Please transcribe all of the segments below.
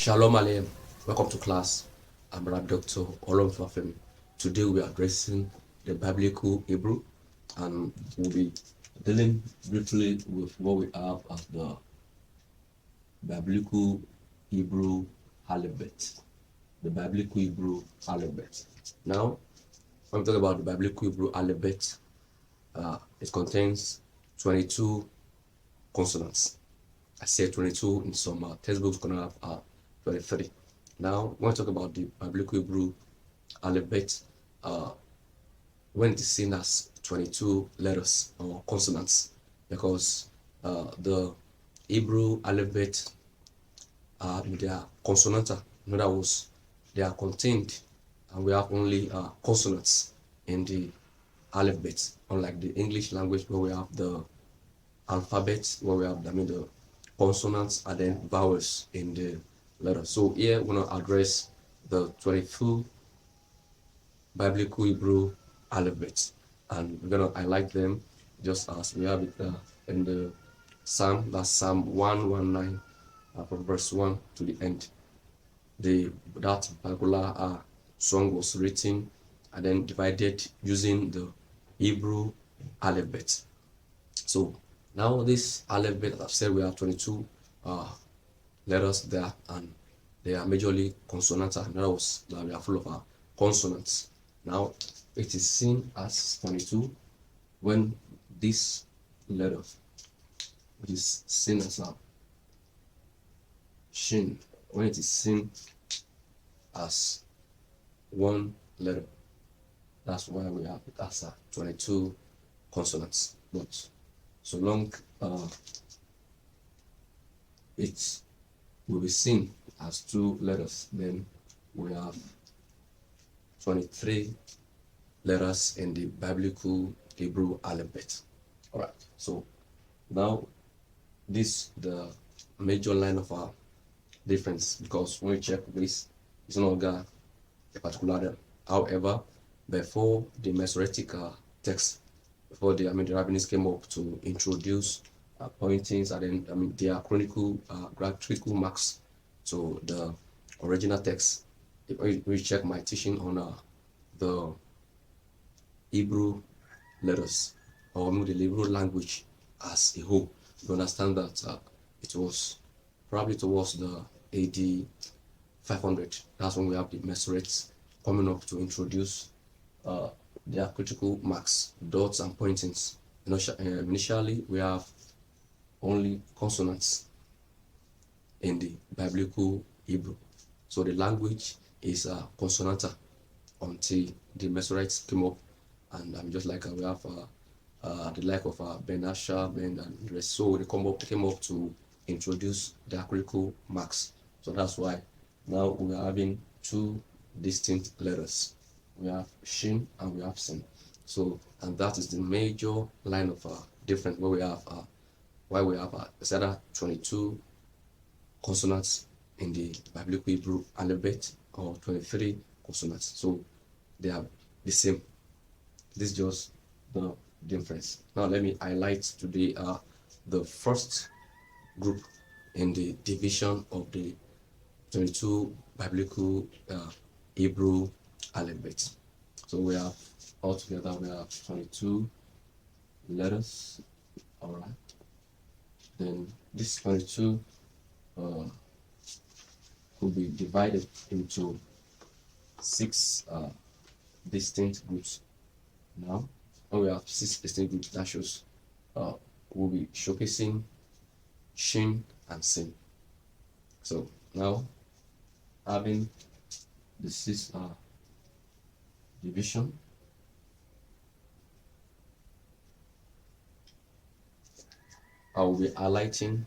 Shalom Aleem, welcome to class. I'm Rabbi Dr. Oluwafemi. Today we are addressing the biblical Hebrew and we'll be dealing briefly with what we have as the biblical Hebrew Alephbeth. The biblical Hebrew Alephbeth. Now, when we talk about the biblical Hebrew Alephbeth, it contains 22 consonants. I said 22 in some textbooks, gonna have 23. Now, when we talk about the biblical Hebrew Alephbeth, when it is seen as 22 letters or consonants, because the Hebrew Alephbeth they are consonantal. In other words, they are contained, and we have only consonants in the alphabet, unlike the English language where we have the alphabet, where we have the consonants and then vowels in the letter. So here we're going to address the 22 biblical Hebrew alphabets, and we're going to highlight them just as we have it in the Psalm. That's Psalm 119 from verse 1 to the end. That particular song was written and then divided using the Hebrew alphabet. So now this alphabet, as I've said, we have 22 letters there, and they are majorly consonantal. In other words, we are full of consonants. Now it is seen as 22 when this letter, which is seen as a shin, when it is seen as one letter. That's why we have it as 22 consonants. But so long it will be seen as two letters, then we have 23 letters in the biblical Hebrew alphabet. All right. So now this the major line of our difference, because when we check this, it's no longer a particular letter. However, before the Masoretic text, before the rabbinics came up to introduce pointings and then their graphical marks to the original text. If we check my teaching on the Hebrew letters or the Hebrew language as a whole, you understand that it was probably towards the AD 500. That's when we have the Masoretes coming up to introduce their critical marks, dots and pointings. Initially, we have only consonants in the biblical Hebrew. So the language is consonantal until the Masoretes came up, and just like we have the like of Ben Asher, Ben and the rest. So they came up to introduce the critical marks. So that's why now we are having two distinct letters. We have shin and we have sin. So, and that is the major line of difference where we have why we have it's either 22 consonants in the biblical Hebrew alphabet or 23 consonants. So they are the same. This is just the difference. Now let me highlight today the first group in the division of the 22 biblical Hebrew alphabet. So we have altogether we have 22 letters. All right. Then this 22 could be divided into 6 distinct groups. Now, when we have 6 distinct groups, that shows we'll be showcasing shin and sin. So now, having the 6 division, I will be highlighting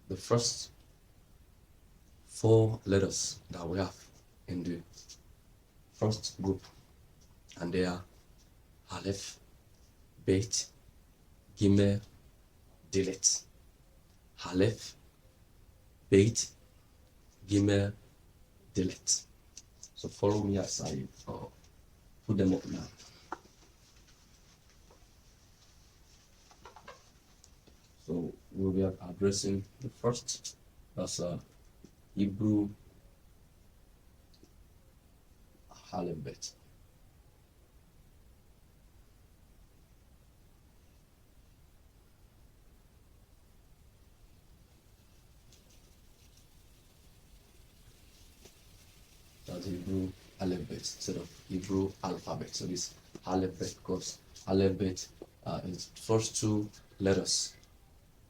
the first 4 letters that we have in the first group, and they are Aleph, Bet, Gimel, Dalet. Aleph, Bet, Gimel, Dalet. So follow me as I put them up now. So we'll be addressing the first, that's Hebrew Alephbeth. That's Hebrew Alephbeth instead of Hebrew alphabet. So this Alephbeth, because Alephbeth is first two letters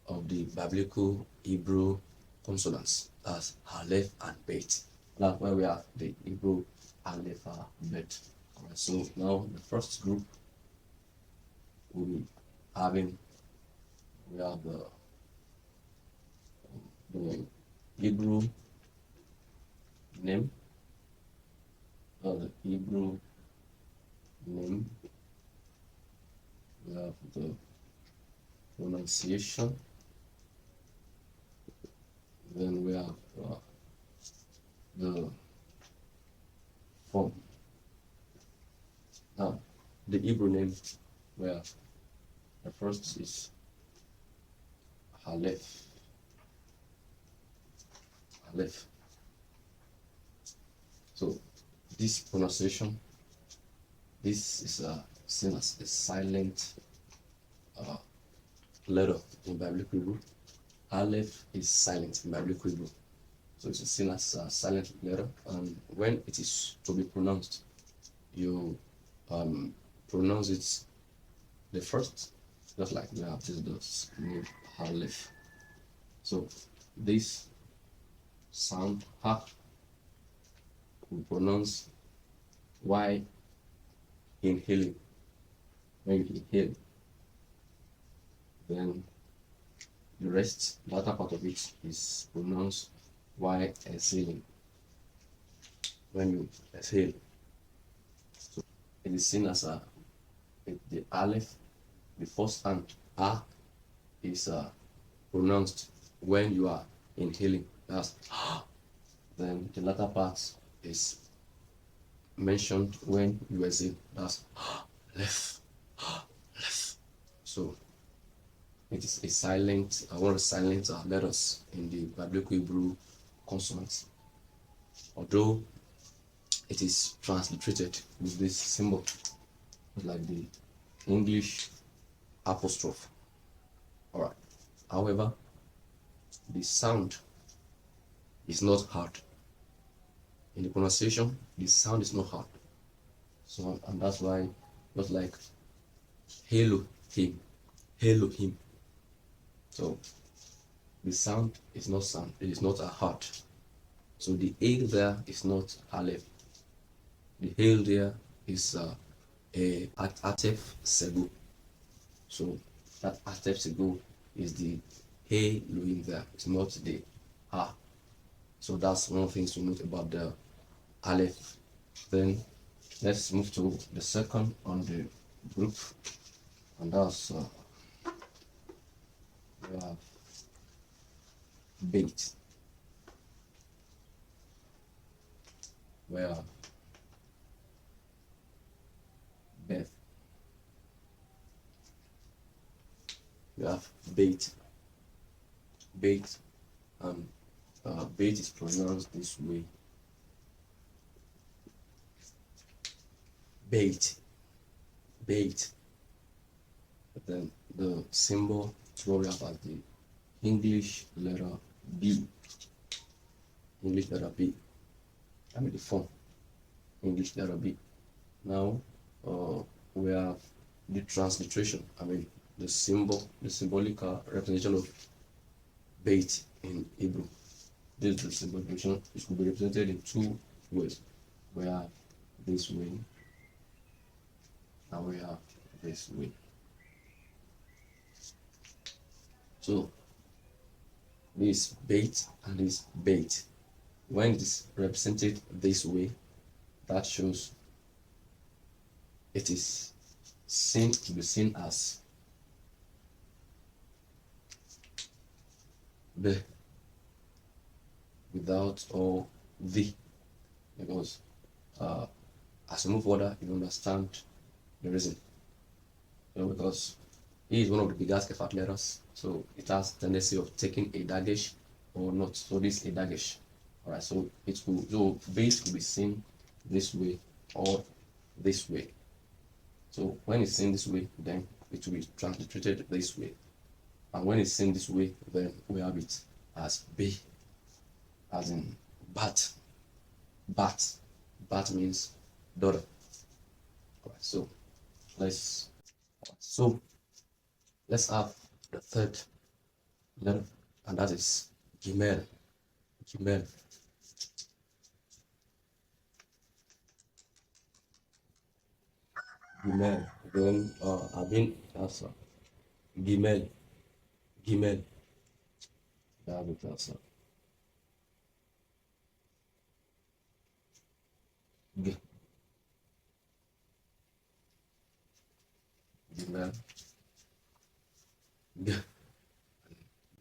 of the biblical Hebrew consonants. That's Aleph and Bet. That's where we have the Hebrew Alphabet. Alright, so now the first group we'll be having, we have the Hebrew name, the Hebrew name, we have the pronunciation, then we have the form. Now, the Hebrew name, where the first is Aleph. Aleph. So, this pronunciation, this is seen as a silent letter in biblical Hebrew. Aleph is silent in biblical Hebrew. So it's seen as a silent letter, and when it is to be pronounced, you pronounce it the first, just like we have this move Aleph. So this sound ha we pronounce Y inhaling. When you inhale, then the rest, the other part of it is pronounced Y exhaling. When you exhale, so it is seen as the Aleph, the first hand A is pronounced when you are inhaling. That's then the latter part is mentioned when you exhale. That's left, left. So it is a silent, one of the silent letters in the biblical Hebrew consonants. Although it is transliterated with this symbol, like the English apostrophe. Alright. However, the sound is not hard. In the pronunciation, the sound is not hard. So, and that's why, just like Halo him, Halo him. So the sound is not sound, it is not a heart. So the hail there is not Aleph. The hail there is a Atef Sego. So that Atef Sego is the hey Lohim there. It's not the ha. So that's one of the things to note about the Aleph. Then let's move to the second on the group, and that's we have Bait. Where Beth. We have Bait. Bait, and Bait is pronounced this way. Bait. Bait. But then the symbol is what we have as the English letter B. English letter B. I mean the form. English letter B. Now we have the transliteration. I mean the symbol, the symbolic representation of bait in Hebrew. This is the symbol representation. It could be represented in two ways. We have this way, and we have this way. So this bait and this bait, when it is represented this way, that shows it is seen to be seen as the without or the, because as you move further you understand the reason. Because E is one of the biggest Kefat letters, so it has tendency of taking a dagesh or not. So this is a dagesh. All right, so base will be seen this way or this way. So when it's seen this way, then it will be transliterated this way. And when it's seen this way, then we have it as B, as in bat. Bat. Bat means daughter. All right, so let's have the third letter, and that is Gimel. Gimel. Gimel. Then Abin answer. Gimel. Gimel. That will answer. G. Gimel. G.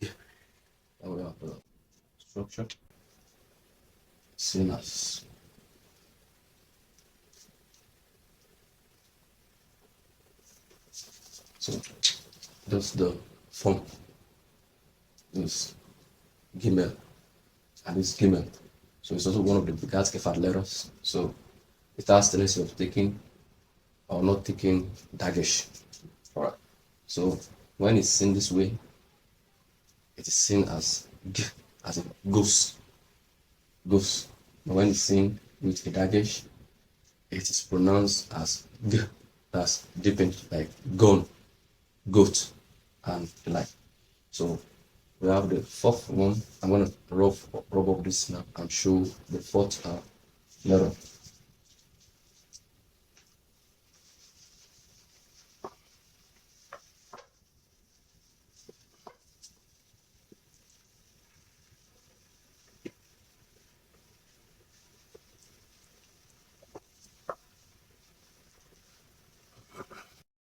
G. That will have the structure. Sinners. So that's the form. Is Gimel. And it's Gimel. So it's also one of the Bigat Kefat letters. So it has the tendency of taking or not taking dagesh. Alright. So when it's seen this way, it is seen as G, as in goose. Goose. But when it's seen with a dagesh, it is pronounced as G. That's deepened, like gone, goat, and the like. So we have the fourth one. I'm gonna rub up this now and show the fourth letter.